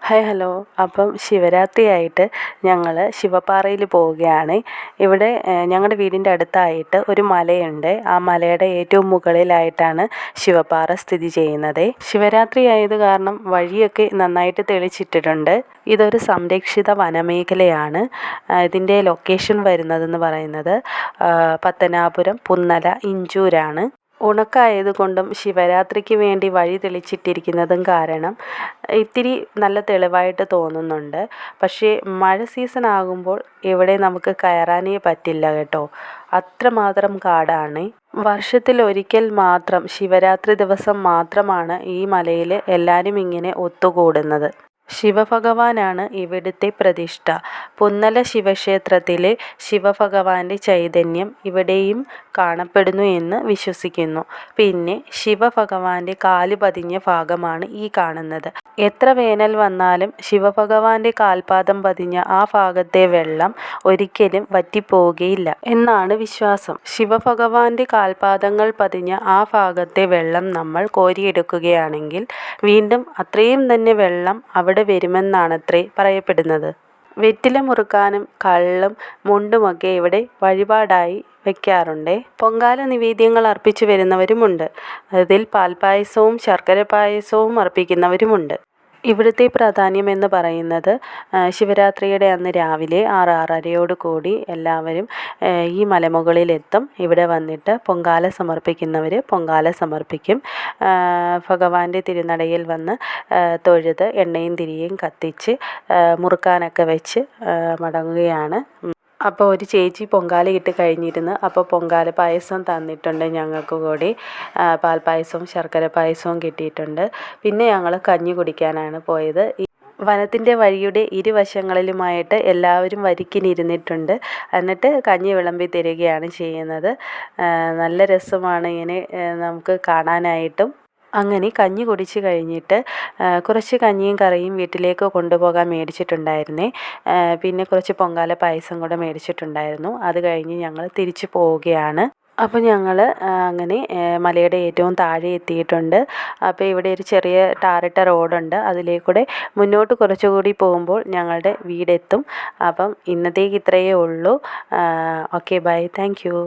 Hi hello. അപ്പം ശിവരാത്രിയായിട്ട് ഞങ്ങൾ ശിവപ്പാറയിൽ പോവുകയാണ്. ഇവിടെ ഞങ്ങളുടെ വീടിൻ്റെ അടുത്തായിട്ട് ഒരു മലയുണ്ട്. ആ മലയുടെ ഏറ്റവും മുകളിലായിട്ടാണ് ശിവപ്പാറ സ്ഥിതി ചെയ്യുന്നത്. ശിവരാത്രി ആയത് കാരണം വഴിയൊക്കെ നന്നായിട്ട് തെളിച്ചിട്ടിട്ടുണ്ട്. ഇതൊരു സംരക്ഷിത വനമേഖലയാണ്. ഇതിൻ്റെ ലൊക്കേഷൻ വരുന്നതെന്ന് പറയുന്നത് പത്തനാപുരം പുന്നല ഇഞ്ചൂരാണ്. ഉണക്കായതുകൊണ്ടും ശിവരാത്രിക്ക് വേണ്ടി വഴി തെളിച്ചിട്ടിരിക്കുന്നതും കാരണം ഇത്തിരി നല്ല തെളിവായിട്ട് തോന്നുന്നുണ്ട്. പക്ഷേ മഴ സീസൺ ആകുമ്പോൾ ഇവിടെ നമുക്ക് കയറാനേ പറ്റില്ല കേട്ടോ. അത്രമാത്രം കാടാണ്. വർഷത്തിലൊരിക്കൽ മാത്രം ശിവരാത്രി ദിവസം മാത്രമാണ് ഈ മലയിൽ എല്ലാവരും ഇങ്ങനെ ഒത്തുകൂടുന്നത്. ശിവഭഗവാനാണ് ഇവിടുത്തെ പ്രതിഷ്ഠ. പുന്നല ശിവക്ഷേത്രത്തിലെ ശിവഭഗവാന്റെ ചൈതന്യം ഇവിടെയും കാണപ്പെടുന്നു എന്ന് വിശ്വസിക്കുന്നു. പിന്നെ ശിവഭഗവാന്റെ കാല് പതിഞ്ഞ ഭാഗമാണ് ഈ കാണുന്നത്. എത്ര വേനൽ വന്നാലും ശിവഭഗവാന്റെ കാൽപാദം പതിഞ്ഞ ആ ഭാഗത്തെ വെള്ളം ഒരിക്കലും വറ്റിപ്പോവുകയില്ല എന്നാണ് വിശ്വാസം. ശിവഭഗവാന്റെ കാൽപാദങ്ങൾ പതിഞ്ഞ ആ ഭാഗത്തെ വെള്ളം നമ്മൾ കോരിയെടുക്കുകയാണെങ്കിൽ വീണ്ടും അത്രയും തന്നെ വെള്ളം അവിടെ വരുമെന്നാണത്രേ പറയപ്പെടുന്നത്. വെറ്റില മുറുക്കാനും കള്ളും മുണ്ടുമൊക്കെ ഇവിടെ വഴിപാടായി വയ്ക്കാറുണ്ട്. പൊങ്കാല നിവേദ്യങ്ങൾ അർപ്പിച്ചു വരുന്നവരുമുണ്ട്. അതിൽ പാൽപ്പായസവും ശർക്കര പായസവും അർപ്പിക്കുന്നവരുമുണ്ട്. ഇവിടുത്തെ പ്രാധാന്യം എന്ന് പറയുന്നത് ശിവരാത്രിയുടെ അന്ന് രാവിലെ 6-6:30 കൂടി എല്ലാവരും ഈ മലമുകളിലെത്തും. ഇവിടെ വന്നിട്ട് പൊങ്കാല സമർപ്പിക്കുന്നവർ പൊങ്കാല സമർപ്പിക്കും. ഭഗവാന്റെ തിരുനടയിൽ വന്ന് തൊഴുത് എണ്ണയും തിരിയും കത്തിച്ച് മുറുക്കാനൊക്കെ വെച്ച് മടങ്ങുകയാണ്. അപ്പോൾ ഒരു ചേച്ചി പൊങ്കാല ഇട്ട് കഴിഞ്ഞിരുന്നു. അപ്പോൾ പൊങ്കാല പായസം തന്നിട്ടുണ്ട് ഞങ്ങൾക്ക് കൂടി. പാൽപ്പായസവും ശർക്കര പായസവും കിട്ടിയിട്ടുണ്ട്. പിന്നെ ഞങ്ങൾ കഞ്ഞി കുടിക്കാനാണ് പോയത്. വനത്തിൻ്റെ വഴിയുടെ ഇരുവശങ്ങളിലുമായിട്ട് എല്ലാവരും വരിക്കിനിരുന്നിട്ടുണ്ട്. എന്നിട്ട് കഞ്ഞി വിളമ്പി തരികയാണ് ചെയ്യുന്നത്. നല്ല രസമാണ് ഇങ്ങനെ നമുക്ക് കാണാനായിട്ടും. അങ്ങനെ കഞ്ഞി കുടിച്ച് കഴിഞ്ഞിട്ട് കുറച്ച് കഞ്ഞിയും കറിയും വീട്ടിലേക്ക് കൊണ്ടുപോകാൻ മേടിച്ചിട്ടുണ്ടായിരുന്നേ. പിന്നെ കുറച്ച് പൊങ്കാല പായസം കൂടെ മേടിച്ചിട്ടുണ്ടായിരുന്നു. അത് കഴിഞ്ഞ് ഞങ്ങൾ തിരിച്ചു പോവുകയാണ്. അപ്പോൾ ഞങ്ങൾ അങ്ങനെ മലയുടെ ഏറ്റവും താഴെ എത്തിയിട്ടുണ്ട്. അപ്പോൾ ഇവിടെ ഒരു ചെറിയ ടാറിട്ട റോഡുണ്ട്. അതിലേക്കൂടെ മുന്നോട്ട് കുറച്ചുകൂടി പോകുമ്പോൾ ഞങ്ങളുടെ വീടെത്തും. അപ്പം ഇന്നത്തേക്ക് ഇത്രയേ ഉള്ളൂ. Okay, bye, thank U.